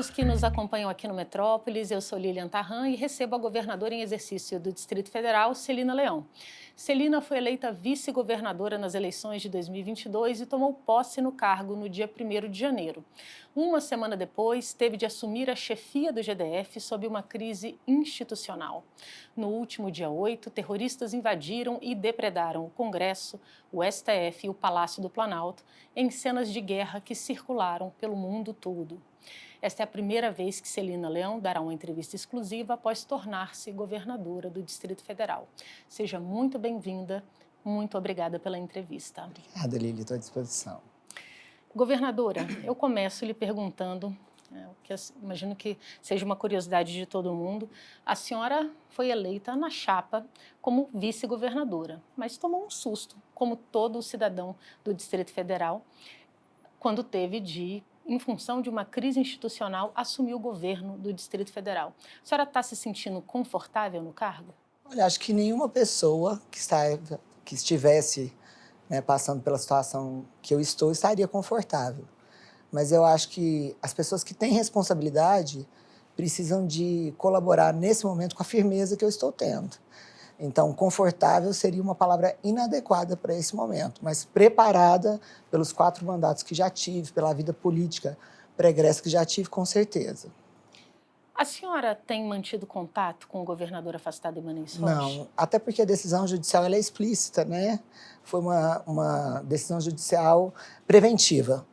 todos que nos acompanham aqui no Metrópolis. Eu sou Lilian Tarran e recebo a governadora em exercício do Distrito Federal, Celina Leão. Celina foi eleita vice-governadora nas eleições de 2022 e tomou posse no cargo no dia 1º de janeiro. Uma semana depois, teve de assumir a chefia do GDF sob uma crise institucional. No último dia 8, terroristas invadiram e depredaram o Congresso, o STF e o Palácio do Planalto em cenas de guerra que circularam pelo mundo todo. Esta é a primeira vez que Celina Leão dará uma entrevista exclusiva após tornar-se governadora do Distrito Federal. Seja muito bem-vinda, muito obrigada pela entrevista. Obrigada, Lili, estou à disposição. Governadora, eu começo lhe perguntando, que imagino que seja uma curiosidade de todo mundo, a senhora foi eleita na chapa como vice-governadora, mas tomou um susto, como todo cidadão do Distrito Federal, quando teve de, em função de uma crise institucional, assumir o governo do Distrito Federal. A senhora está se sentindo confortável no cargo? Olha, acho que nenhuma pessoa que estivesse passando pela situação que eu estou estaria confortável. Mas eu acho que as pessoas que têm responsabilidade precisam de colaborar nesse momento com a firmeza que eu estou tendo. Então, confortável seria uma palavra inadequada para esse momento, mas preparada pelos 4 mandatos que já tive, pela vida política pregressa que já tive, com certeza. A senhora tem mantido contato com o governador afastado Ibanez Rocha? Não, até porque a decisão judicial ela é explícita, né? Foi uma decisão judicial preventiva,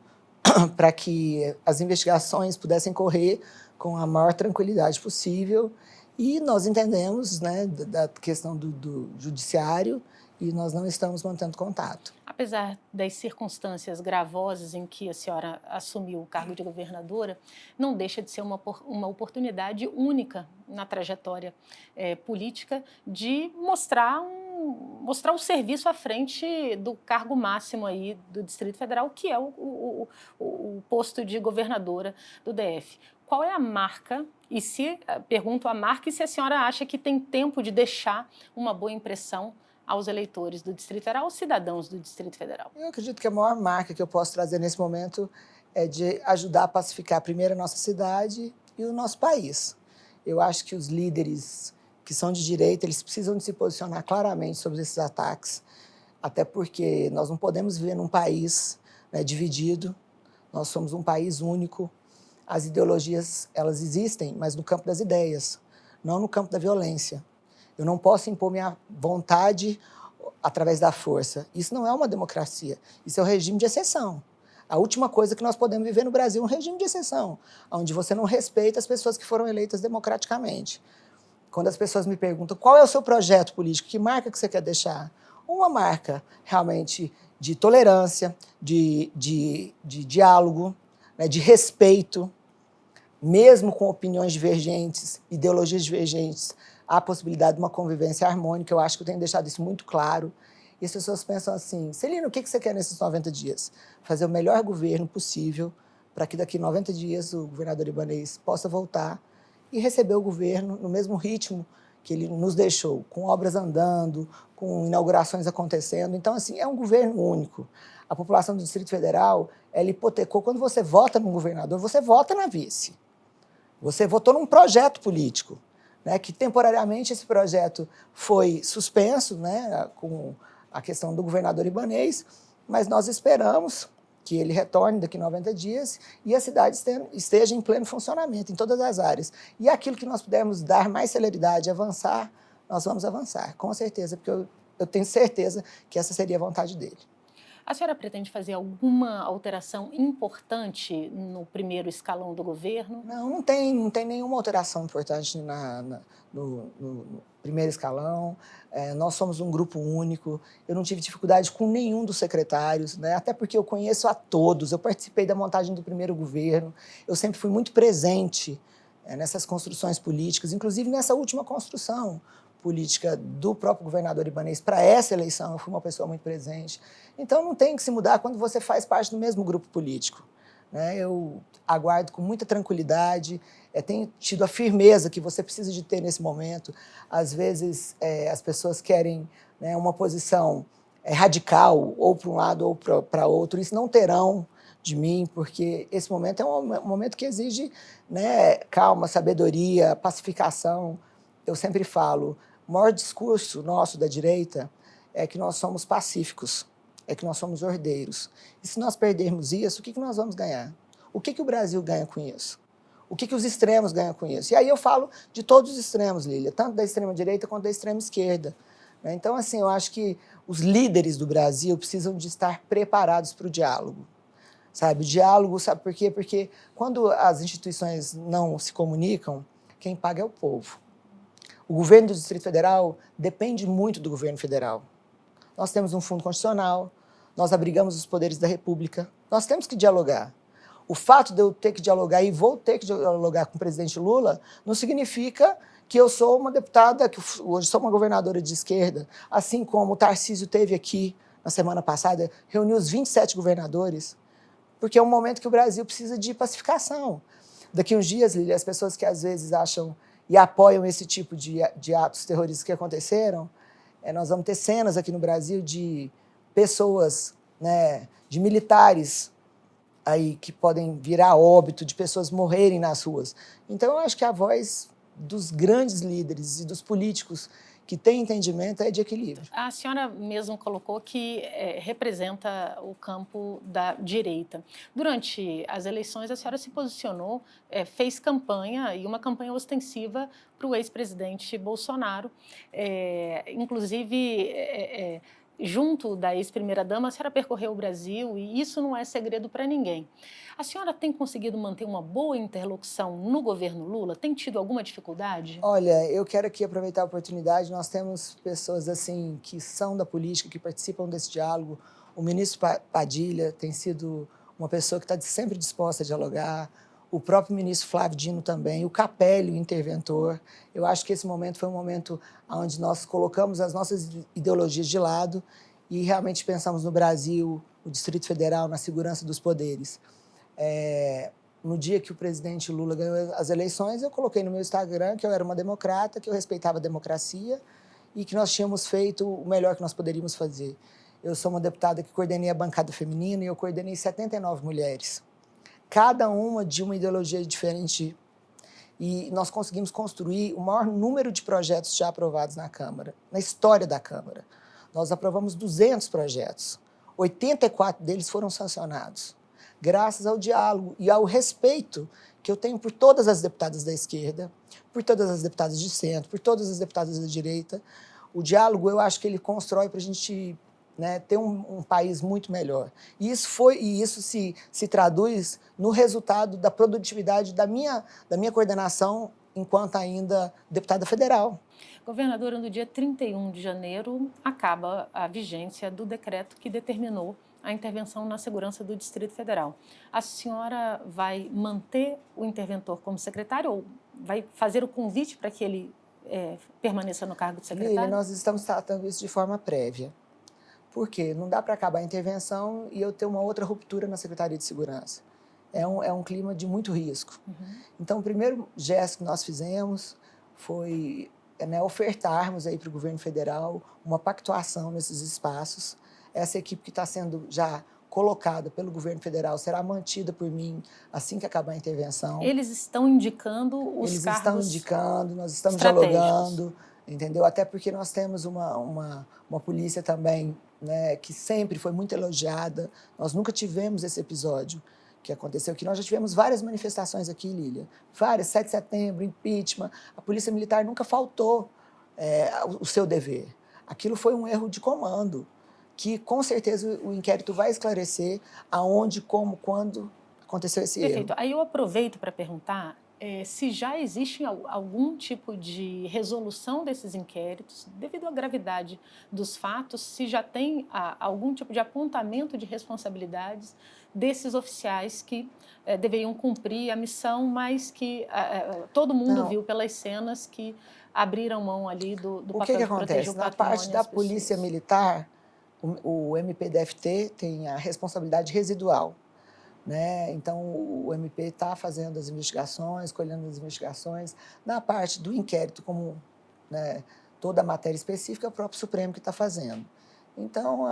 para que as investigações pudessem correr com a maior tranquilidade possível. E nós entendemos, né, da questão do judiciário e nós não estamos mantendo contato. Apesar das circunstâncias gravosas em que a senhora assumiu o cargo de governadora, não deixa de ser uma oportunidade única na trajetória política de mostrar o serviço à frente do cargo máximo aí do Distrito Federal, que é o posto de governadora do DF. Qual é a marca, pergunto a marca e se a senhora acha que tem tempo de deixar uma boa impressão aos eleitores do Distrito Federal, aos cidadãos do Distrito Federal? Eu acredito que a maior marca que eu posso trazer nesse momento é de ajudar a pacificar primeiro a nossa cidade e o nosso país. Eu acho que os líderes que são de direita, eles precisam de se posicionar claramente sobre esses ataques, até porque nós não podemos viver num país dividido, nós somos um país único. As ideologias, elas existem, mas no campo das ideias, não no campo da violência. Eu não posso impor minha vontade através da força. Isso não é uma democracia, isso é um regime de exceção. A última coisa que nós podemos viver no Brasil é um regime de exceção, onde você não respeita as pessoas que foram eleitas democraticamente. Quando as pessoas me perguntam qual é o seu projeto político, que marca que você quer deixar? Uma marca realmente de tolerância, de diálogo, de respeito, mesmo com opiniões divergentes, ideologias divergentes, há a possibilidade de uma convivência harmônica. Eu acho que eu tenho deixado isso muito claro. E as pessoas pensam assim, Celina, o que você quer nesses 90 dias? Fazer o melhor governo possível para que daqui 90 dias o governador Ibanez possa voltar e receber o governo no mesmo ritmo que ele nos deixou, com obras andando, com inaugurações acontecendo. Então, assim, é um governo único. A população do Distrito Federal, ela hipotecou. Quando você vota num governador, você vota na vice. Você votou num projeto político, que temporariamente esse projeto foi suspenso, com a questão do governador Ibanez, mas nós esperamos que ele retorne daqui a 90 dias e a cidade esteja em pleno funcionamento, em todas as áreas. E aquilo que nós pudermos dar mais celeridade, avançar, nós vamos avançar, com certeza, porque eu tenho certeza que essa seria a vontade dele. A senhora pretende fazer alguma alteração importante no primeiro escalão do governo? Não tem nenhuma alteração importante no primeiro escalão. Nós somos um grupo único. Eu não tive dificuldade com nenhum dos secretários, até porque eu conheço a todos. Eu participei da montagem do primeiro governo. Eu sempre fui muito presente nessas construções políticas, inclusive nessa última construção política do próprio governador Ibanez para essa eleição. Eu fui uma pessoa muito presente. Então, não tem que se mudar quando você faz parte do mesmo grupo político. Eu aguardo com muita tranquilidade, tenho tido a firmeza que você precisa de ter nesse momento. Às vezes, as pessoas querem uma posição radical, ou para um lado ou para outro. Isso não terão de mim, porque esse momento é um momento que exige, né, calma, sabedoria, pacificação. Eu sempre falo, o maior discurso nosso da direita é que nós somos pacíficos, é que nós somos ordeiros. E se nós perdermos isso, o que nós vamos ganhar? O que o Brasil ganha com isso? O que os extremos ganham com isso? E aí eu falo de todos os extremos, Lília, tanto da extrema-direita quanto da extrema-esquerda. Então, assim, eu acho que os líderes do Brasil precisam de estar preparados para o diálogo. Sabe, o diálogo, sabe por quê? Porque quando as instituições não se comunicam, quem paga é o povo. O governo do Distrito Federal depende muito do governo federal. Nós temos um fundo constitucional, nós abrigamos os poderes da República, nós temos que dialogar. O fato de eu ter que dialogar e vou ter que dialogar com o presidente Lula não significa que eu sou uma deputada, que hoje sou uma governadora de esquerda, assim como o Tarcísio teve aqui na semana passada, reuniu os 27 governadores, porque é um momento que o Brasil precisa de pacificação. Daqui uns dias, Lília, as pessoas que às vezes acham e apoiam esse tipo de atos terroristas que aconteceram, nós vamos ter cenas aqui no Brasil de pessoas, né, de militares aí que podem virar óbito, de pessoas morrerem nas ruas. Então, eu acho que a voz dos grandes líderes e dos políticos que têm entendimento é de equilíbrio. A senhora mesmo colocou que representa o campo da direita. Durante as eleições, a senhora se posicionou, fez campanha, e uma campanha ostensiva para o ex-presidente Bolsonaro. Inclusive, junto da ex-primeira-dama, a senhora percorreu o Brasil, e isso não é segredo para ninguém. A senhora tem conseguido manter uma boa interlocução no governo Lula? Tem tido alguma dificuldade? Olha, eu quero aqui aproveitar a oportunidade. Nós temos pessoas assim que são da política, que participam desse diálogo. O ministro Padilha tem sido uma pessoa que está sempre disposta a dialogar. O próprio ministro Flávio Dino também, o Capelli, o interventor. Eu acho que esse momento foi um momento onde nós colocamos as nossas ideologias de lado e realmente pensamos no Brasil, no Distrito Federal, na segurança dos poderes. No dia que o presidente Lula ganhou as eleições, eu coloquei no meu Instagram que eu era uma democrata, que eu respeitava a democracia e que nós tínhamos feito o melhor que nós poderíamos fazer. Eu sou uma deputada que coordenei a bancada feminina e eu coordenei 79 mulheres, cada uma de uma ideologia diferente. E nós conseguimos construir o maior número de projetos já aprovados na Câmara, na história da Câmara. Nós aprovamos 200 projetos, 84 deles foram sancionados, graças ao diálogo e ao respeito que eu tenho por todas as deputadas da esquerda, por todas as deputadas de centro, por todas as deputadas da direita. O diálogo, eu acho que ele constrói para a gente, né, ter um país muito melhor. E isso se traduz no resultado da produtividade da minha coordenação enquanto ainda deputada federal. Governadora, no dia 31 de janeiro, acaba a vigência do decreto que determinou a intervenção na segurança do Distrito Federal. A senhora vai manter o interventor como secretário ou vai fazer o convite para que ele permaneça no cargo de secretário? Lília, nós estamos tratando isso de forma prévia. Por quê? Não dá para acabar a intervenção e eu ter uma outra ruptura na Secretaria de Segurança. É um clima de muito risco. Então, o primeiro gesto que nós fizemos foi ofertarmos aí para o governo federal uma pactuação nesses espaços. Essa equipe que está sendo já colocada pelo governo federal será mantida por mim assim que acabar a intervenção. Eles estão indicando os Eles cargos estão indicando, nós estamos estratégicos. dialogando, entendeu? Até porque nós temos uma polícia também, né, que sempre foi muito elogiada. Nós nunca tivemos esse episódio que aconteceu aqui. Nós já tivemos várias manifestações aqui, Lília. Várias, 7 de setembro, impeachment. A Polícia Militar nunca faltou o seu dever. Aquilo foi um erro de comando, que com certeza o inquérito vai esclarecer aonde, como, quando aconteceu esse erro. Perfeito. Aí eu aproveito para perguntar se já existe algum tipo de resolução desses inquéritos, devido à gravidade dos fatos, se já tem algum tipo de apontamento de responsabilidades desses oficiais que deveriam cumprir a missão, mas que todo mundo viu pelas cenas que abriram mão ali do papel de proteger o patrimônio. Na parte da Polícia Militar, o MPDFT tem a responsabilidade residual. Né? Então, o MP está fazendo as investigações, colhendo as investigações. Na parte do inquérito, como, né, toda a matéria específica, é o próprio Supremo que está fazendo. Então,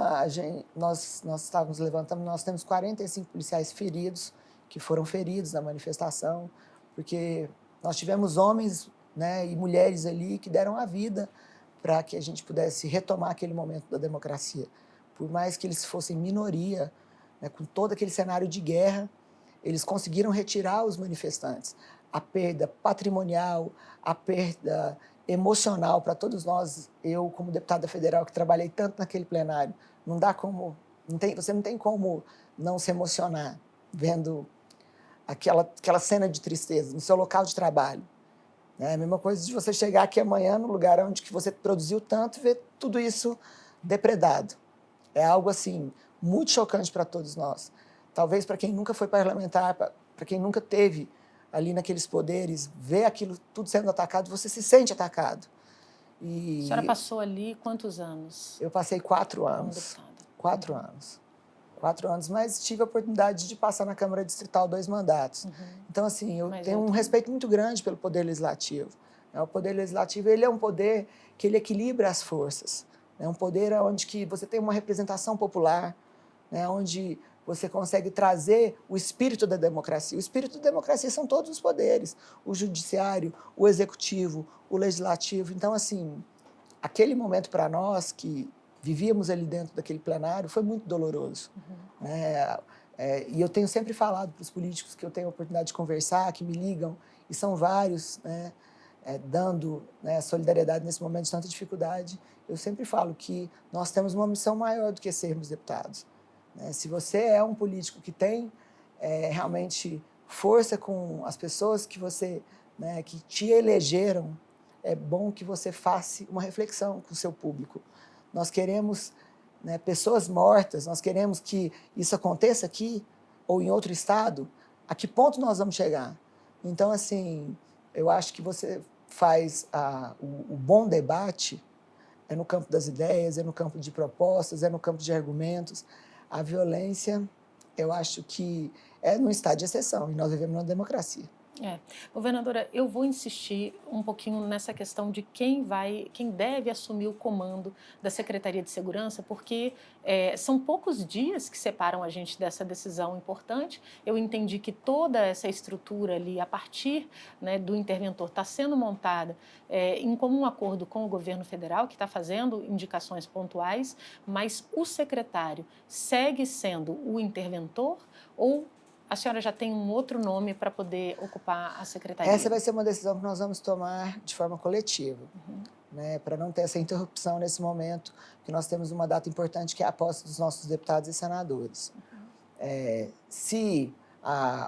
nós estávamos levantando, nós temos 45 policiais feridos, que foram feridos na manifestação, porque nós tivemos homens, né, e mulheres ali que deram a vida para que a gente pudesse retomar aquele momento da democracia. Por mais que eles fossem minoria, né, com todo aquele cenário de guerra, eles conseguiram retirar os manifestantes. A perda patrimonial, a perda emocional para todos nós, eu como deputada federal que trabalhei tanto naquele plenário, você não tem como não se emocionar vendo aquela cena de tristeza no seu local de trabalho. É a mesma coisa de você chegar aqui amanhã no lugar onde que você produziu tanto e ver tudo isso depredado. É algo assim muito chocante para todos nós. Talvez para quem nunca foi parlamentar, para quem nunca teve ali naqueles poderes, ver aquilo tudo sendo atacado, você se sente atacado. A senhora passou ali quantos anos? Eu passei 4 anos. Como deputada. 4 anos. 4 anos, mas tive a oportunidade de passar na Câmara Distrital 2 mandatos. Então, assim, eu tenho um respeito muito grande pelo Poder Legislativo. O Poder Legislativo, ele é um poder que ele equilibra as forças. É um poder onde que você tem uma representação popular, né, onde você consegue trazer o espírito da democracia. O espírito da democracia são todos os poderes, o judiciário, o executivo, o legislativo. Então, assim, aquele momento para nós que vivíamos ali dentro daquele plenário foi muito doloroso. E eu tenho sempre falado para os políticos que eu tenho a oportunidade de conversar, que me ligam, e são vários, né, dando, né, solidariedade nesse momento de tanta dificuldade. Eu sempre falo que nós temos uma missão maior do que sermos deputados. Se você é um político que tem realmente força com as pessoas que que te elegeram, é bom que você faça uma reflexão com o seu público. Nós queremos, né, pessoas mortas, nós queremos que isso aconteça aqui ou em outro estado. A que ponto nós vamos chegar? Então, assim, eu acho que você faz o bom debate é no campo das ideias, é no campo de propostas, é no campo de argumentos. A violência, eu acho que é num estado de exceção, e nós vivemos numa democracia. Governadora, eu vou insistir um pouquinho nessa questão de quem deve assumir o comando da Secretaria de Segurança, porque são poucos dias que separam a gente dessa decisão importante. Eu entendi que toda essa estrutura ali, a partir, né, do interventor, está sendo montada em comum acordo com o governo federal, que está fazendo indicações pontuais, mas o secretário segue sendo o interventor ou a senhora já tem um outro nome para poder ocupar a secretaria? Essa vai ser uma decisão que nós vamos tomar de forma coletiva, né, para não ter essa interrupção nesse momento, que nós temos uma data importante que é a posse dos nossos deputados e senadores. Se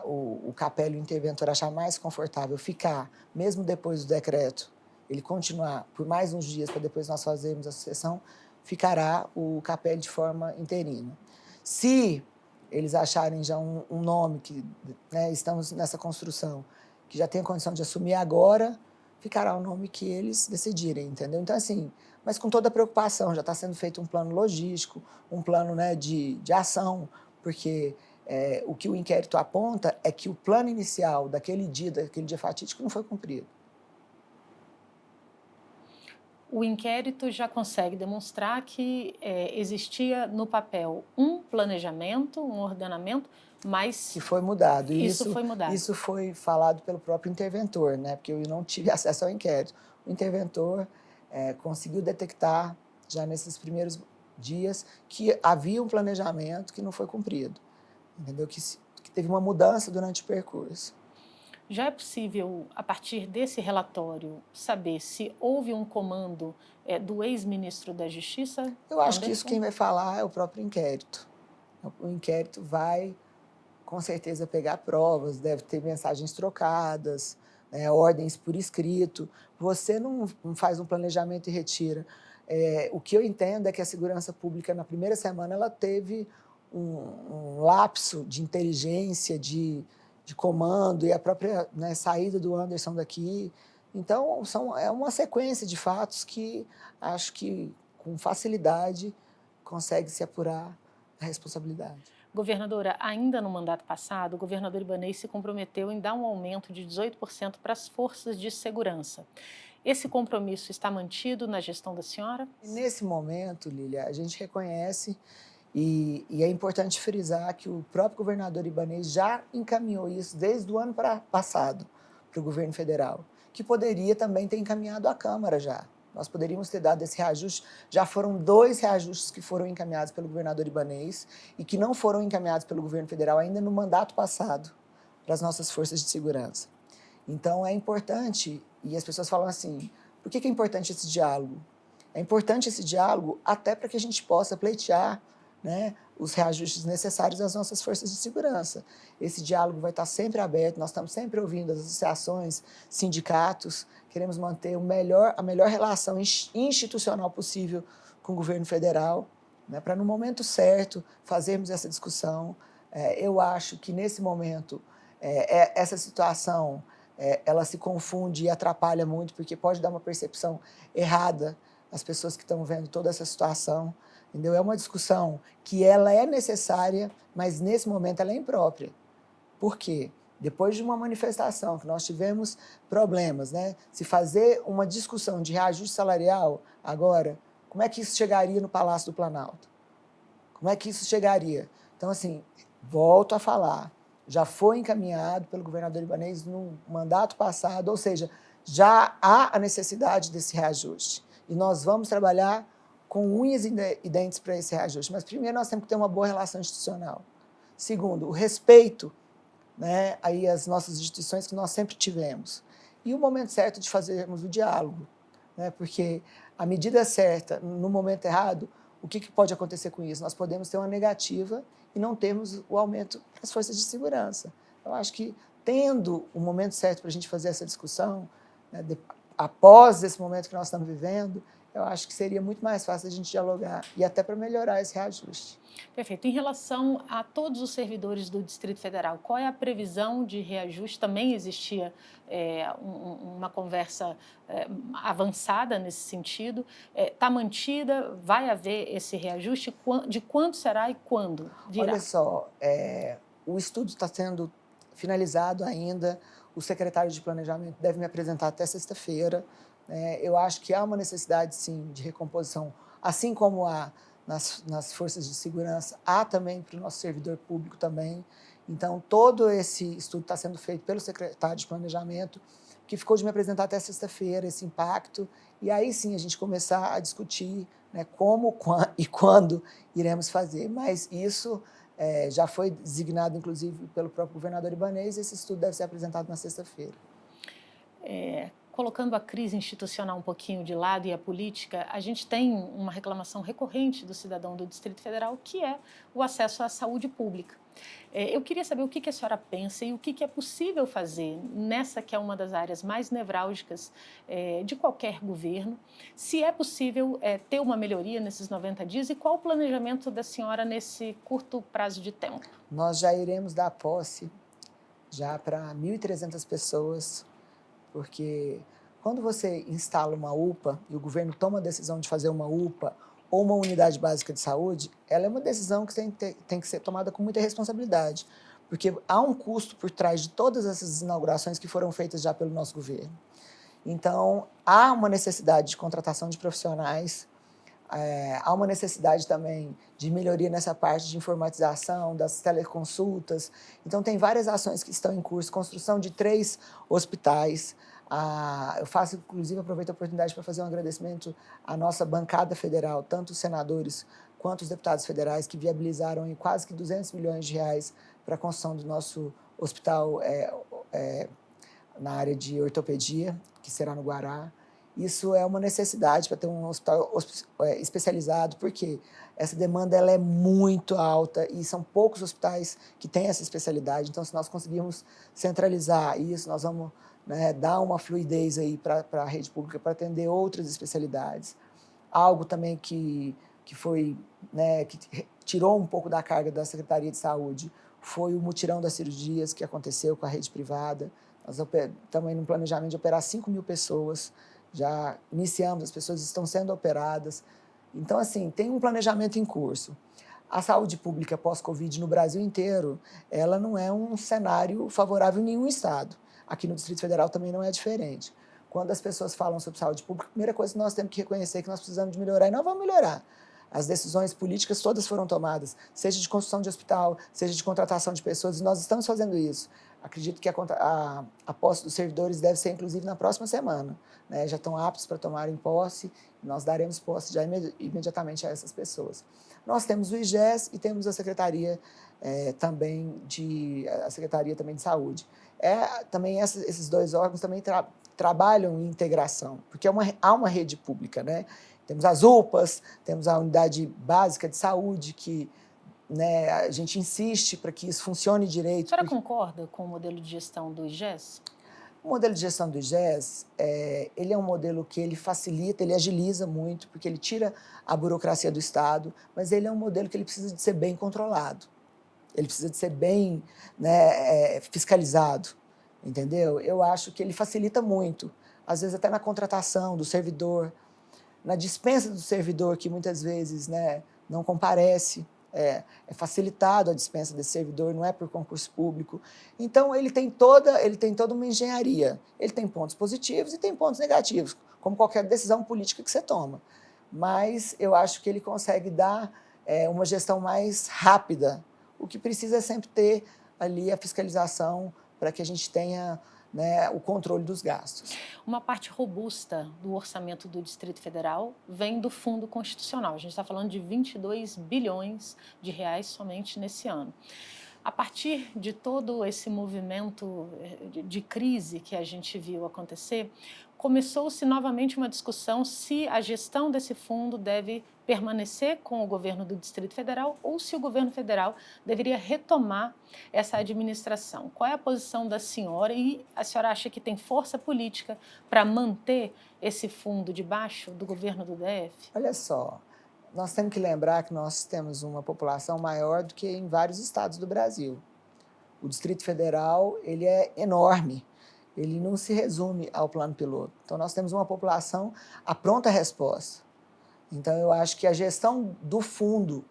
o Capelli, o interventor, achar mais confortável ficar, mesmo depois do decreto, ele continuar por mais uns dias para depois nós fazermos a sucessão, ficará o Capelli de forma interina. Se eles acharem já um nome que, né, estamos nessa construção, que já tem a condição de assumir agora, ficará o nome que eles decidirem, entendeu? Então, assim, mas com toda a preocupação, já está sendo feito um plano logístico, um plano, né, de ação, porque o que o inquérito aponta é que o plano inicial daquele dia fatídico, não foi cumprido. O inquérito já consegue demonstrar que existia no papel um planejamento, um ordenamento, mas... Que foi mudado. Isso foi mudado. Isso foi falado pelo próprio interventor, né? Porque eu não tive acesso ao inquérito. O interventor conseguiu detectar, já nesses primeiros dias, que havia um planejamento que não foi cumprido. Entendeu? Que teve uma mudança durante o percurso. Já é possível, a partir desse relatório, saber se houve um comando do ex-ministro da Justiça? Eu acho que isso quem vai falar é o próprio inquérito. O inquérito vai, com certeza, pegar provas, deve ter mensagens trocadas, ordens por escrito. Você não faz um planejamento e retira. O que eu entendo é que a segurança pública, na primeira semana, ela teve um lapso de inteligência, de comando e a própria, né, saída do Anderson daqui. Então, é uma sequência de fatos que acho que, com facilidade, consegue se apurar a responsabilidade. Governadora, ainda no mandato passado, o governador Ibanez se comprometeu em dar um aumento de 18% para as forças de segurança. Esse compromisso está mantido na gestão da senhora? E nesse momento, Lília, a gente reconhece e é importante frisar que o próprio governador Ibanez já encaminhou isso desde o ano passado para o governo federal, que poderia também ter encaminhado à Câmara já. Nós poderíamos ter dado esse reajuste. Já foram 2 reajustes que foram encaminhados pelo governador Ibanez e que não foram encaminhados pelo governo federal ainda no mandato passado para as nossas forças de segurança. Então, é importante, e as pessoas falam assim, por que é importante esse diálogo? É importante esse diálogo até para que a gente possa pleitear, né, os reajustes necessários às nossas forças de segurança. Esse diálogo vai estar sempre aberto, nós estamos sempre ouvindo as associações, sindicatos, queremos manter a melhor relação institucional possível com o governo federal, né, para no momento certo fazermos essa discussão. Eu acho que nesse momento essa situação ela se confunde e atrapalha muito, porque pode dar uma percepção errada às pessoas que estão vendo toda essa situação. Entendeu? É uma discussão que ela é necessária, mas nesse momento ela é imprópria. Por quê? Depois de uma manifestação que nós tivemos problemas, né? Se fazer uma discussão de reajuste salarial agora, como é que isso chegaria no Palácio do Planalto? Como é que isso chegaria? Então, assim, volto a falar, já foi encaminhado pelo governador Ibanez no mandato passado, ou seja, já há a necessidade desse reajuste. E nós vamos trabalhar com unhas e dentes para esse reajuste. Mas, primeiro, nós temos que ter uma boa relação institucional. Segundo, o respeito, né, aí às nossas instituições que nós sempre tivemos. E o momento certo de fazermos o diálogo, né, porque a medida certa, no momento errado, o que pode acontecer com isso? Nós podemos ter uma negativa e não termos o aumento para as forças de segurança. Eu acho que, tendo o momento certo para a gente fazer essa discussão, né, após esse momento que nós estamos vivendo, eu acho que seria muito mais fácil a gente dialogar e até para melhorar esse reajuste. Perfeito. Em relação a todos os servidores do Distrito Federal, qual é a previsão de reajuste? Também existia uma conversa avançada nesse sentido. Está mantida? Vai haver esse reajuste? De quanto será e quando virá? Olha só, o estudo está sendo finalizado ainda, o secretário de Planejamento deve me apresentar até sexta-feira. Eu acho que há uma necessidade, sim, de recomposição, assim como há nas forças de segurança, há também para o nosso servidor público também. Então, todo esse estudo está sendo feito pelo secretário de Planejamento, que ficou de me apresentar até sexta-feira esse impacto, e aí sim a gente começar a discutir, né, como e quando iremos fazer. Mas isso já foi designado, inclusive, pelo próprio governador Ibanez, e esse estudo deve ser apresentado na sexta-feira. Colocando a crise institucional um pouquinho de lado e a política, a gente tem uma reclamação recorrente do cidadão do Distrito Federal, que é o acesso à saúde pública. Eu queria saber o que a senhora pensa e o que é possível fazer nessa que é uma das áreas mais nevrálgicas de qualquer governo, se é possível ter uma melhoria nesses 90 dias e qual o planejamento da senhora nesse curto prazo de tempo? Nós já iremos dar posse já para 1.300 pessoas, porque quando você instala uma UPA e o governo toma a decisão de fazer uma UPA ou uma unidade básica de saúde, ela é uma decisão que tem que ser tomada com muita responsabilidade, porque há um custo por trás de todas essas inaugurações que foram feitas já pelo nosso governo. Então, há uma necessidade de contratação de profissionais, há uma necessidade também de melhoria nessa parte de informatização, das teleconsultas. Então, tem várias ações que estão em curso, construção de 3 hospitais. Eu faço, inclusive, aproveito a oportunidade para fazer um agradecimento à nossa bancada federal, tanto os senadores quanto os deputados federais, que viabilizaram em quase que 200 milhões de reais para a construção do nosso hospital na área de ortopedia, que será no Guará. Isso é uma necessidade para ter um hospital especializado, porque essa demanda ela é muito alta e são poucos hospitais que têm essa especialidade. Então, se nós conseguirmos centralizar isso, nós vamos, né, dar uma fluidez aí para a rede pública para atender outras especialidades. Algo também que foi, né, que tirou um pouco da carga da Secretaria de Saúde foi o mutirão das cirurgias que aconteceu com a rede privada. Nós estamos aí no planejamento de operar 5.000 pessoas. Já iniciamos, as pessoas estão sendo operadas. Então, assim, tem um planejamento em curso. A saúde pública pós-Covid no Brasil inteiro, ela não é um cenário favorável em nenhum estado. Aqui no Distrito Federal também não é diferente. quando as pessoas falam sobre saúde pública, a primeira coisa que nós temos que reconhecer é que nós precisamos de melhorar, e nós vamos melhorar. As decisões políticas todas foram tomadas, seja de construção de hospital, seja de contratação de pessoas, e nós estamos fazendo isso. Acredito que a posse dos servidores deve ser, inclusive, na próxima semana, né? Já estão aptos para tomarem posse, e nós daremos posse já imediatamente a essas pessoas. Nós temos o IGES e temos a Secretaria também de Saúde. Também esses dois órgãos também trabalham em integração, porque há uma rede pública, né? Temos as UPAs, temos a Unidade Básica de Saúde, que, né, a gente insiste para que isso funcione direito. A senhora concorda com o modelo de gestão do IGES? O modelo de gestão do IGES, ele é um modelo que ele facilita, ele agiliza muito, porque ele tira a burocracia do Estado, mas ele é um modelo que ele precisa de ser bem controlado. Ele precisa de ser bem, né, fiscalizado, entendeu? Eu acho que ele facilita muito, às vezes até na contratação do servidor, na dispensa do servidor, que muitas vezes, né, não comparece, é facilitado a dispensa desse servidor, não é por concurso público. Então, ele tem toda uma engenharia. Ele tem pontos positivos e tem pontos negativos, como qualquer decisão política que você toma. Mas eu acho que ele consegue dar uma gestão mais rápida. O que precisa é sempre ter ali a fiscalização para que a gente tenha, né, o controle dos gastos. Uma parte robusta do orçamento do Distrito Federal vem do Fundo Constitucional. A gente está falando de 22 bilhões de reais somente nesse ano. A partir de todo esse movimento de crise que a gente viu acontecer, começou-se novamente uma discussão se a gestão desse fundo deve permanecer com o governo do Distrito Federal ou se o governo federal deveria retomar essa administração. Qual é a posição da senhora e a senhora acha que tem força política para manter esse fundo debaixo do governo do DF? Olha só, nós temos que lembrar que nós temos uma população maior do que em vários estados do Brasil. O Distrito Federal, ele é enorme. Ele não se resume ao plano piloto. Então, nós temos uma população à pronta resposta. Então, eu acho que a gestão do fundo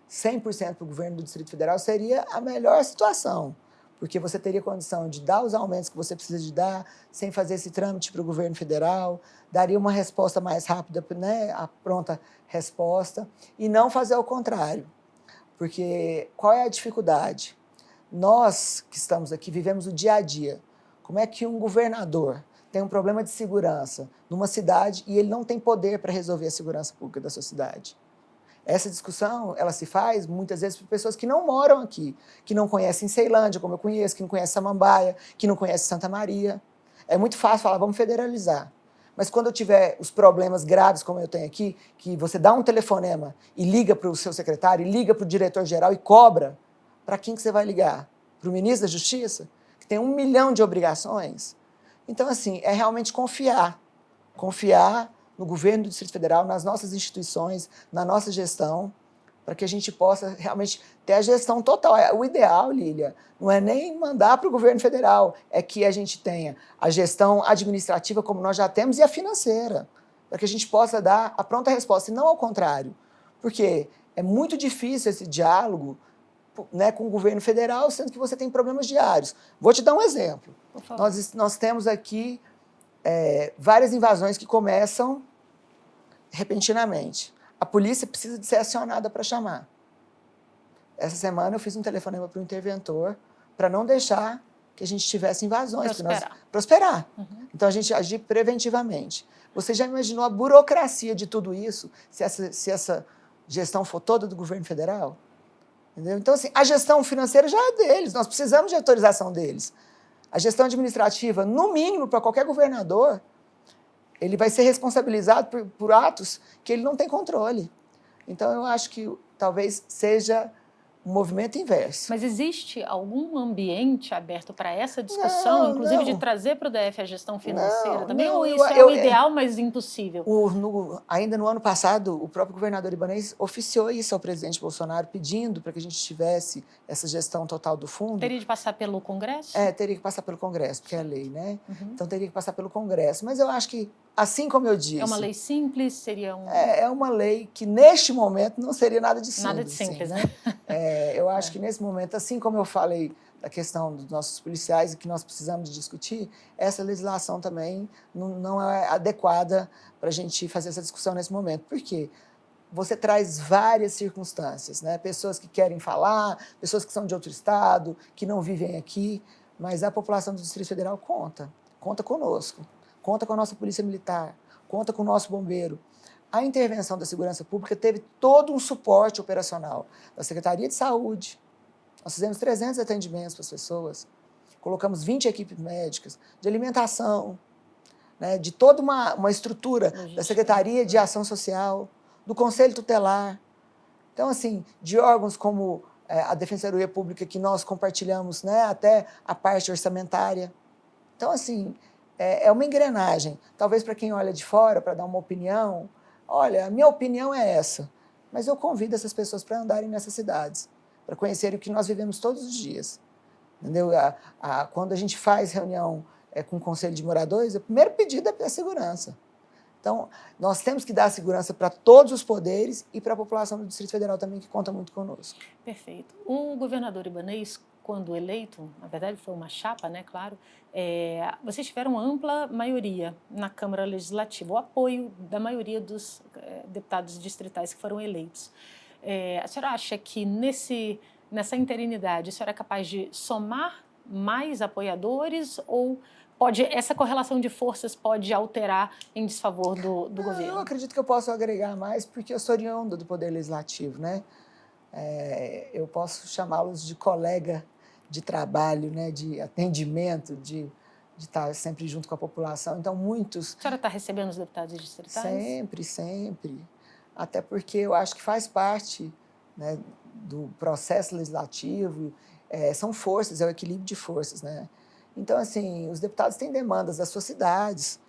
100% para o governo do Distrito Federal seria a melhor situação, porque você teria condição de dar os aumentos que você precisa de dar, sem fazer esse trâmite para o governo federal, daria uma resposta mais rápida, né, a pronta resposta, e não fazer o contrário. Porque qual é a dificuldade? Nós que estamos aqui vivemos o dia a dia. Como é que um governador tem um problema de segurança numa cidade e ele não tem poder para resolver a segurança pública da sua cidade? Essa discussão, ela se faz muitas vezes por pessoas que não moram aqui, que não conhecem Ceilândia, como eu conheço, que não conhecem Samambaia, que não conhecem Santa Maria. É muito fácil falar, vamos federalizar. Mas quando eu tiver os problemas graves, como eu tenho aqui, que você dá um telefonema e liga para o seu secretário, e liga para o diretor-geral e cobra, para quem que você vai ligar? Para o ministro da Justiça, que tem 1 milhão de obrigações? Então, assim, é realmente confiar no governo do Distrito Federal, nas nossas instituições, na nossa gestão, para que a gente possa realmente ter a gestão total. O ideal, Lília, não é nem mandar para o governo federal, é que a gente tenha a gestão administrativa como nós já temos e a financeira, para que a gente possa dar a pronta resposta, e não ao contrário. Porque é muito difícil esse diálogo, né, com o governo federal, sendo que você tem problemas diários. Vou te dar um exemplo. Nós temos aqui várias invasões que começam repentinamente. A polícia precisa de ser acionada para chamar. Essa semana eu fiz um telefonema para o interventor para não deixar que a gente tivesse invasões. Prosperar. Uhum. Então, a gente agir preventivamente. Você já imaginou a burocracia de tudo isso se essa gestão for toda do governo federal? Entendeu? Então, assim, a gestão financeira já é deles, nós precisamos de autorização deles. A gestão administrativa, no mínimo, para qualquer governador, ele vai ser responsabilizado por atos que ele não tem controle. Então, eu acho que talvez seja um movimento inverso. Mas existe algum ambiente aberto para essa discussão, inclusive de trazer para o DF a gestão financeira também? Ou isso é o ideal, mas impossível? Ainda no ano passado, o próprio governador Ibanez oficiou isso ao presidente Bolsonaro, pedindo para que a gente tivesse essa gestão total do fundo. Teria de passar pelo Congresso? Teria que passar pelo Congresso, porque é a lei, né? Uhum. Então, teria que passar pelo Congresso. Mas eu acho que, assim como eu disse... É uma lei simples? Seria um... É uma lei que, neste momento, não seria nada de simples. Nada de simples, assim, né? Eu acho que, nesse momento, assim como eu falei da questão dos nossos policiais e que nós precisamos de discutir, essa legislação também não é adequada para a gente fazer essa discussão nesse momento. Por quê? Você traz várias circunstâncias, né? Pessoas que querem falar, pessoas que são de outro estado, que não vivem aqui, mas a população do Distrito Federal conta conosco, conta com a nossa Polícia Militar, conta com o nosso bombeiro. A intervenção da segurança pública teve todo um suporte operacional da Secretaria de Saúde. Nós fizemos 300 atendimentos para as pessoas, colocamos 20 equipes médicas, de alimentação, né? De toda uma estrutura da Secretaria de Ação Social, do Conselho Tutelar. Então, assim, de órgãos como a Defensoria Pública, que nós compartilhamos, né, até a parte orçamentária. Então, assim, é uma engrenagem. Talvez para quem olha de fora, para dar uma opinião, olha, a minha opinião é essa, mas eu convido essas pessoas para andarem nessas cidades, para conhecerem o que nós vivemos todos os dias. Entendeu? Quando a gente faz reunião com o Conselho de Moradores, o primeiro pedido é a segurança. Então, nós temos que dar segurança para todos os poderes e para a população do Distrito Federal também, que conta muito conosco. Perfeito. O governador Ibanez, quando eleito, na verdade foi uma chapa, né, claro, vocês tiveram ampla maioria na Câmara Legislativa, o apoio da maioria dos deputados distritais que foram eleitos. A senhora acha que nessa interinidade a senhora é capaz de somar mais apoiadores ou essa correlação de forças pode alterar em desfavor do governo? Eu acredito que eu posso agregar mais porque eu sou oriunda do Poder Legislativo, né? Eu posso chamá-los de colega de trabalho, né? De atendimento, de estar sempre junto com a população. Então, muitos... A senhora está recebendo os deputados distritais? Sempre, sempre. Até porque eu acho que faz parte, né, do processo legislativo, são forças, é o equilíbrio de forças, né? Então, assim, os deputados têm demandas das suas cidades,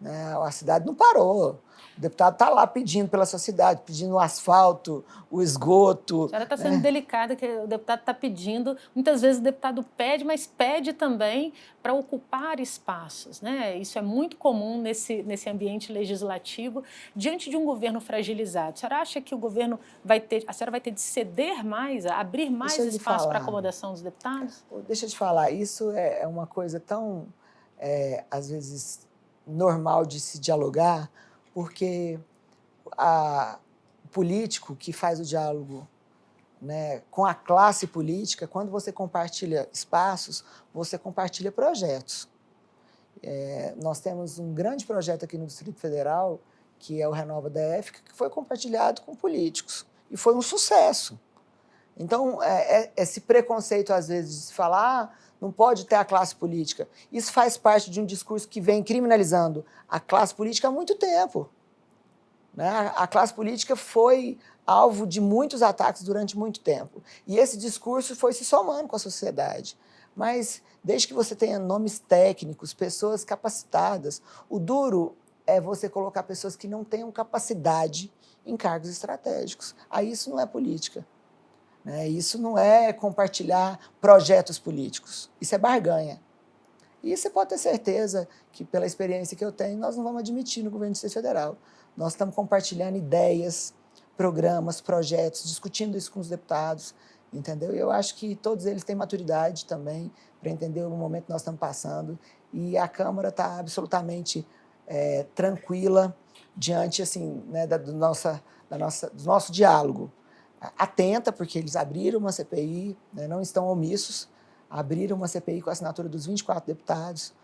né? A cidade não parou. O deputado está lá pedindo pela sua cidade, pedindo o asfalto, o esgoto. A senhora está sendo delicada, que o deputado está pedindo. Muitas vezes o deputado pede, mas pede também para ocupar espaços, né? Isso é muito comum nesse ambiente legislativo. Diante de um governo fragilizado, a senhora acha que a senhora vai ter de ceder mais, abrir mais espaço para acomodação dos deputados? Deixa eu te falar, isso é uma coisa tão, às vezes, normal de se dialogar, porque o político que faz o diálogo, né, com a classe política, quando você compartilha espaços, você compartilha projetos. Nós temos um grande projeto aqui no Distrito Federal, que é o Renova DF, que foi compartilhado com políticos, e foi um sucesso. Então, esse preconceito, às vezes, de se falar, não pode ter a classe política. Isso faz parte de um discurso que vem criminalizando a classe política há muito tempo, né? A classe política foi alvo de muitos ataques durante muito tempo. E esse discurso foi se somando com a sociedade. Mas, desde que você tenha nomes técnicos, pessoas capacitadas, o duro é você colocar pessoas que não tenham capacidade em cargos estratégicos. Aí isso não é política. Isso não é compartilhar projetos políticos, isso é barganha. E você pode ter certeza que, pela experiência que eu tenho, nós não vamos admitir no governo do Distrito Federal. Nós estamos compartilhando ideias, programas, projetos, discutindo isso com os deputados, entendeu? E eu acho que todos eles têm maturidade também para entender o momento que nós estamos passando, e a Câmara está absolutamente tranquila diante, assim, né, do nosso diálogo. Atenta, porque eles abriram uma CPI, né, não estão omissos, abriram uma CPI com a assinatura dos 24 deputados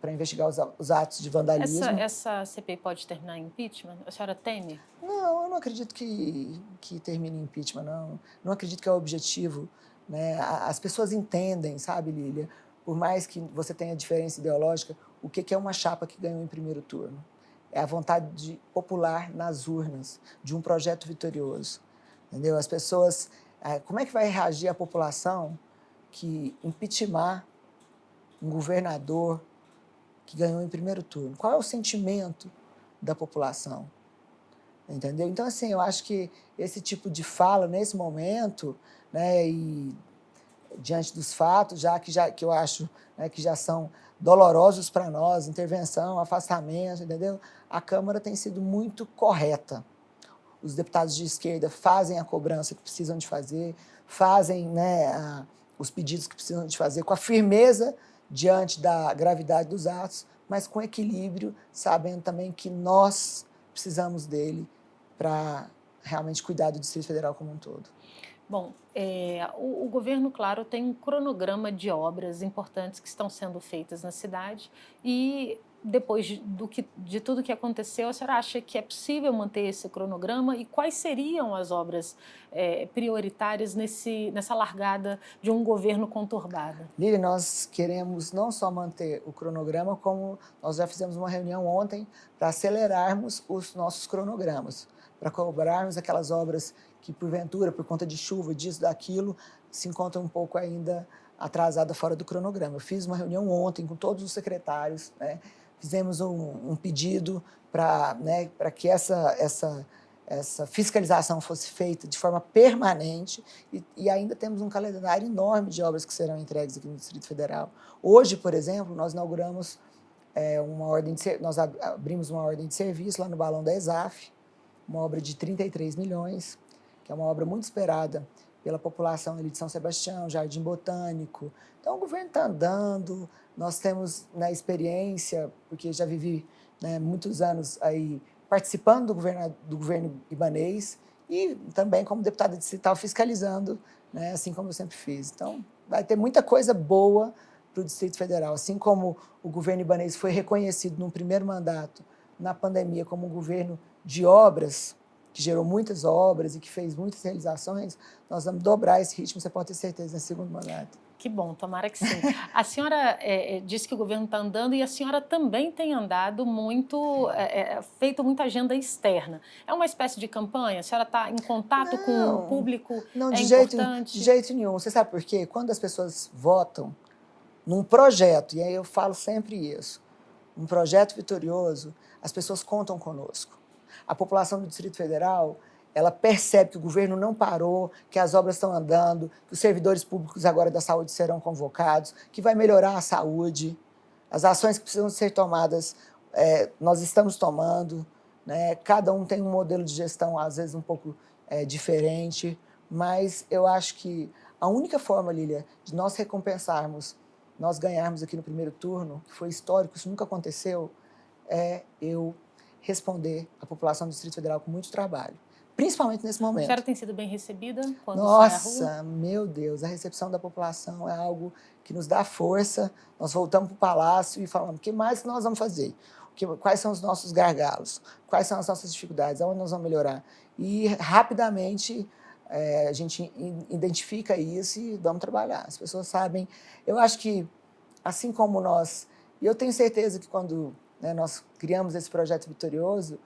para investigar os atos de vandalismo. Essa CPI pode terminar em impeachment? A senhora teme? Não, eu não acredito que termine em impeachment, não. Não acredito que é o objetivo, né? As pessoas entendem, sabe, Lília? Por mais que você tenha diferença ideológica, o que é uma chapa que ganhou em primeiro turno? É a vontade popular nas urnas, de um projeto vitorioso. Entendeu? As pessoas... Como é que vai reagir a população que impeachmentar um governador que ganhou em primeiro turno? Qual é o sentimento da população? Entendeu? Então, assim, eu acho que esse tipo de fala, nesse momento, né, e diante dos fatos, que eu acho, né, que já são dolorosos para nós, intervenção, afastamento, entendeu? A Câmara tem sido muito correta. Os deputados de esquerda fazem a cobrança que precisam de fazer, fazem, né, os pedidos que precisam de fazer, com a firmeza diante da gravidade dos atos, mas com equilíbrio, sabendo também que nós precisamos dele para realmente cuidar do Distrito Federal como um todo. Bom, o governo, claro, tem um cronograma de obras importantes que estão sendo feitas na cidade e depois de tudo que aconteceu, a senhora acha que é possível manter esse cronograma e quais seriam as obras prioritárias nessa largada de um governo conturbado? Lili, nós queremos não só manter o cronograma, como nós já fizemos uma reunião ontem para acelerarmos os nossos cronogramas, para cobrarmos aquelas obras que, porventura, por conta de chuva, disso, daquilo, se encontram um pouco ainda atrasadas fora do cronograma. Eu fiz uma reunião ontem com todos os secretários, né? Fizemos um pedido para, né, que essa fiscalização fosse feita de forma permanente e ainda temos um calendário enorme de obras que serão entregues aqui no Distrito Federal. Hoje, por exemplo, nós inauguramos nós abrimos uma ordem de serviço lá no Balão da ESAF, uma obra de 33 milhões, que é uma obra muito esperada pela população ali de São Sebastião, Jardim Botânico. Então, o governo está andando, nós temos na experiência, porque já vivi, né, muitos anos aí participando do governo ibanês e também como deputada distrital fiscalizando, né, assim como eu sempre fiz. Então, vai ter muita coisa boa para o Distrito Federal. Assim como o governo ibanês foi reconhecido no primeiro mandato, na pandemia, como um governo de obras, que gerou muitas obras e que fez muitas realizações, nós vamos dobrar esse ritmo, você pode ter certeza, no segundo mandato. Que bom, tomara que sim. A senhora disse que o governo está andando e a senhora também tem andado muito, feito muita agenda externa. É uma espécie de campanha? A senhora está em contato com o público? Não, É de importante? jeito nenhum. Você sabe por quê? Quando as pessoas votam num projeto, e aí eu falo sempre isso, um projeto vitorioso, as pessoas contam conosco. A população do Distrito Federal, ela percebe que o governo não parou, que as obras estão andando, que os servidores públicos agora da saúde serão convocados, que vai melhorar a saúde, as ações que precisam ser tomadas, nós estamos tomando, né? Cada um tem um modelo de gestão, às vezes, um pouco diferente, mas eu acho que a única forma, Lília, de nós recompensarmos, nós ganharmos aqui no primeiro turno, que foi histórico, isso nunca aconteceu, é eu responder à população do Distrito Federal com muito trabalho, principalmente nesse A momento. senhora tem sido bem recebida quando sai à rua? Nossa, meu Deus, a recepção da população é algo que nos dá força. Nós voltamos para o Palácio e falamos, o que mais que nós vamos fazer? Quais são os nossos gargalos? Quais são as nossas dificuldades? Aonde nós vamos melhorar? E, rapidamente, a gente identifica isso e vamos trabalhar. As pessoas sabem. Eu acho que, assim como nós... E eu tenho certeza que quando, né, nós criamos esse projeto vitorioso,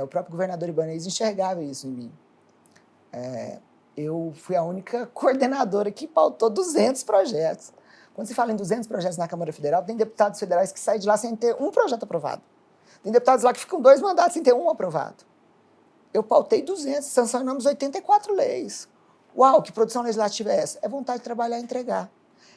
o próprio governador ibanês enxergava isso em mim. Eu fui a única coordenadora que pautou 200 projetos. Quando se fala em 200 projetos na Câmara Federal, tem deputados federais que saem de lá sem ter um projeto aprovado. Tem deputados lá que ficam 2 mandatos sem ter um aprovado. Eu pautei 200, sancionamos 84 leis. Uau, que produção legislativa é essa? É vontade de trabalhar e entregar.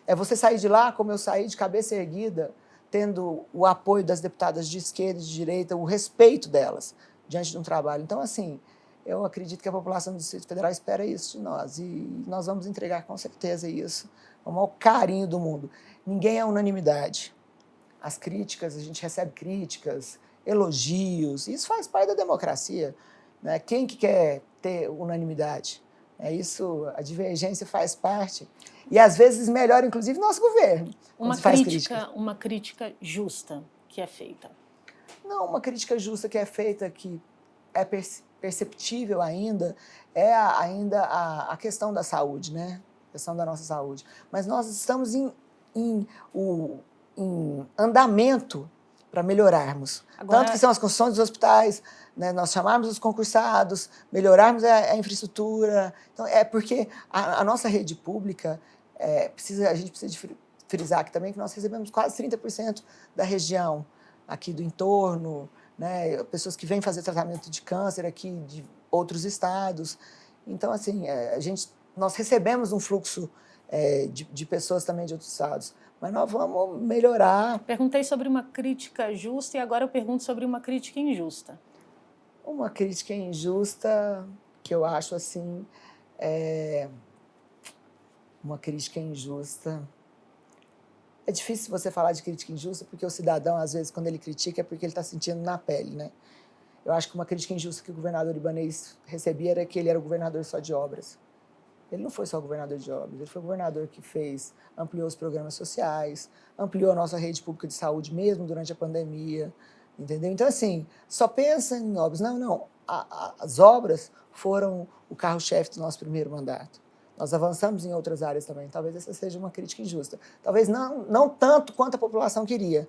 É você sair de lá, como eu saí, de cabeça erguida, tendo o apoio das deputadas de esquerda e de direita, o respeito delas diante de um trabalho. Então, assim, eu acredito que a população do Distrito Federal espera isso de nós e nós vamos entregar com certeza isso, com o maior carinho do mundo. Ninguém é unanimidade. As críticas, a gente recebe críticas, elogios, isso faz parte da democracia, né? Quem que quer ter unanimidade? Isso, a divergência faz parte. E, às vezes, melhora, inclusive, nosso governo. Uma crítica justa que é feita. Não, uma crítica justa que é feita, que é perceptível ainda, é a questão da saúde, né? A questão da nossa saúde. Mas nós estamos em andamento para melhorarmos. Agora, tanto que são as construções dos hospitais, né, nós chamarmos os concursados, melhorarmos a infraestrutura. Então, é porque a nossa rede pública, a gente precisa frisar aqui também que nós recebemos quase 30% da região aqui do entorno, né, pessoas que vêm fazer tratamento de câncer aqui de outros estados. Então, assim, nós recebemos um fluxo de pessoas também de outros estados, mas nós vamos melhorar. Perguntei sobre uma crítica justa e agora eu pergunto sobre uma crítica injusta. Uma crítica injusta que eu acho assim, Uma crítica injusta. É difícil você falar de crítica injusta, porque o cidadão, às vezes, quando ele critica, é porque ele está sentindo na pele, né? Eu acho que uma crítica injusta que o governador Ibanez recebia era que ele era o governador só de obras. Ele não foi só governador de obras, ele foi o governador que ampliou os programas sociais, ampliou a nossa rede pública de saúde mesmo durante a pandemia, entendeu? Então, assim, só pensa em obras. Não. As obras foram o carro-chefe do nosso primeiro mandato. Nós avançamos em outras áreas também. Talvez essa seja uma crítica injusta. Talvez não tanto quanto a população queria,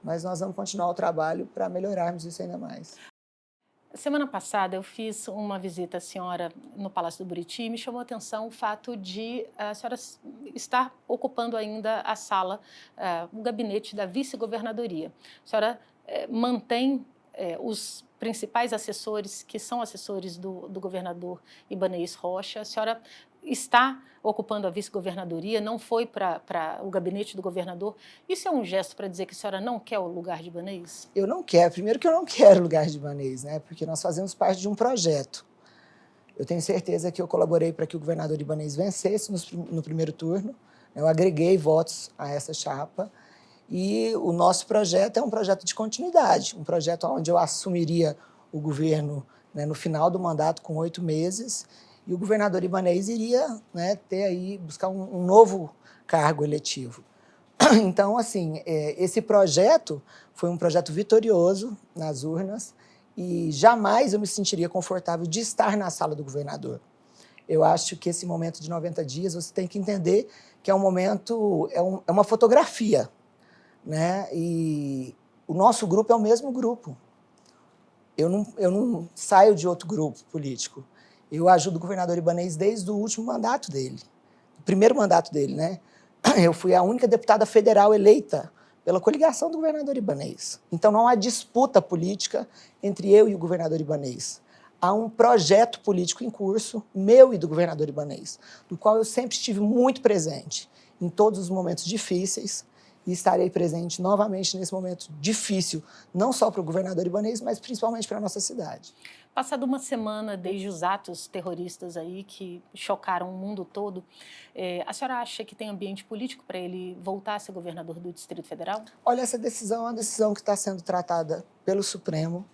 mas nós vamos continuar o trabalho para melhorarmos isso ainda mais. Semana passada eu fiz uma visita à senhora no Palácio do Buriti e me chamou a atenção o fato de a senhora estar ocupando ainda a sala, o gabinete da vice-governadoria. A senhora mantém os principais assessores, que são assessores do governador Ibanez Rocha. A senhora está ocupando a vice-governadoria, não foi para o gabinete do governador. Isso é um gesto para dizer que a senhora não quer o lugar de Ibanez? Eu não quero. Primeiro que eu não quero o lugar de Ibanez, né? Porque nós fazemos parte de um projeto. Eu tenho certeza que eu colaborei para que o governador Ibanez vencesse no primeiro turno. Eu agreguei votos a essa chapa. E o nosso projeto é um projeto de continuidade, um projeto onde eu assumiria o governo, né, no final do mandato, com 8 meses, e o governador Ibanez iria, né, buscar um novo cargo eletivo. Então, assim, esse projeto foi um projeto vitorioso nas urnas e jamais eu me sentiria confortável de estar na sala do governador. Eu acho que esse momento de 90 dias, você tem que entender que é um momento, é uma fotografia, né? E o nosso grupo é o mesmo grupo. Eu não saio de outro grupo político. Eu ajudo o governador Ibanez desde o último mandato dele, o primeiro mandato dele, né? Eu fui a única deputada federal eleita pela coligação do governador Ibanez. Então não há disputa política entre eu e o governador Ibanez. Há um projeto político em curso, meu e do governador Ibanez, do qual eu sempre estive muito presente em todos os momentos difíceis, e estarei presente novamente nesse momento difícil, não só para o governador Ibanez, mas principalmente para a nossa cidade. Passada uma semana desde os atos terroristas aí que chocaram o mundo todo, a senhora acha que tem ambiente político para ele voltar a ser governador do Distrito Federal? Olha, essa decisão é uma decisão que está sendo tratada pelo Supremo,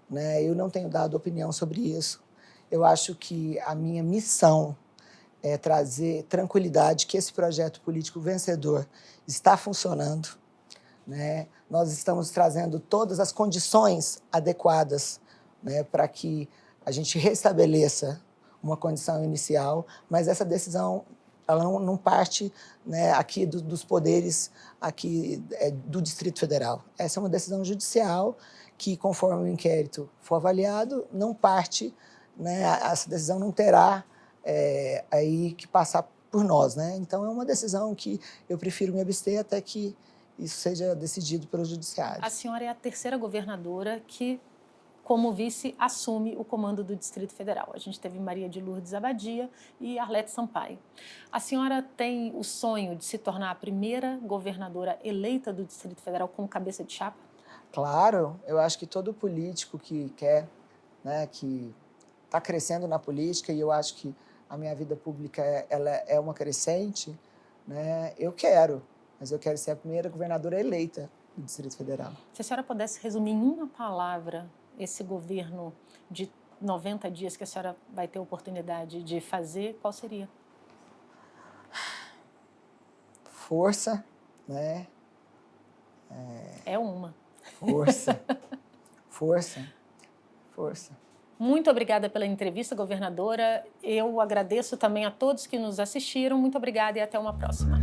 né? Eu não tenho dado opinião sobre isso. Eu acho que a minha missão é trazer tranquilidade, que esse projeto político vencedor está funcionando, né? Nós estamos trazendo todas as condições adequadas, né, para que a gente restabeleça uma condição inicial, mas essa decisão ela não parte, né, aqui dos poderes aqui, do Distrito Federal. Essa é uma decisão judicial que, conforme o inquérito for avaliado, não parte, né, essa decisão não terá aí que passar por nós, né? Então é uma decisão que eu prefiro me abster até que isso seja decidido pelo judiciário. A senhora é a terceira governadora que, como vice, assume o comando do Distrito Federal. A gente teve Maria de Lourdes Abadia e Arlete Sampaio. A senhora tem o sonho de se tornar a primeira governadora eleita do Distrito Federal como cabeça de chapa? Claro, eu acho que todo político que quer, né, que está crescendo na política, e eu acho que a minha vida pública ela é uma crescente, né, eu quero, mas eu quero ser a primeira governadora eleita do Distrito Federal. Se a senhora pudesse resumir em uma palavra esse governo de 90 dias que a senhora vai ter a oportunidade de fazer, qual seria? Força, né? É uma. Força, força. Muito obrigada pela entrevista, governadora. Eu agradeço também a todos que nos assistiram. Muito obrigada e até uma próxima.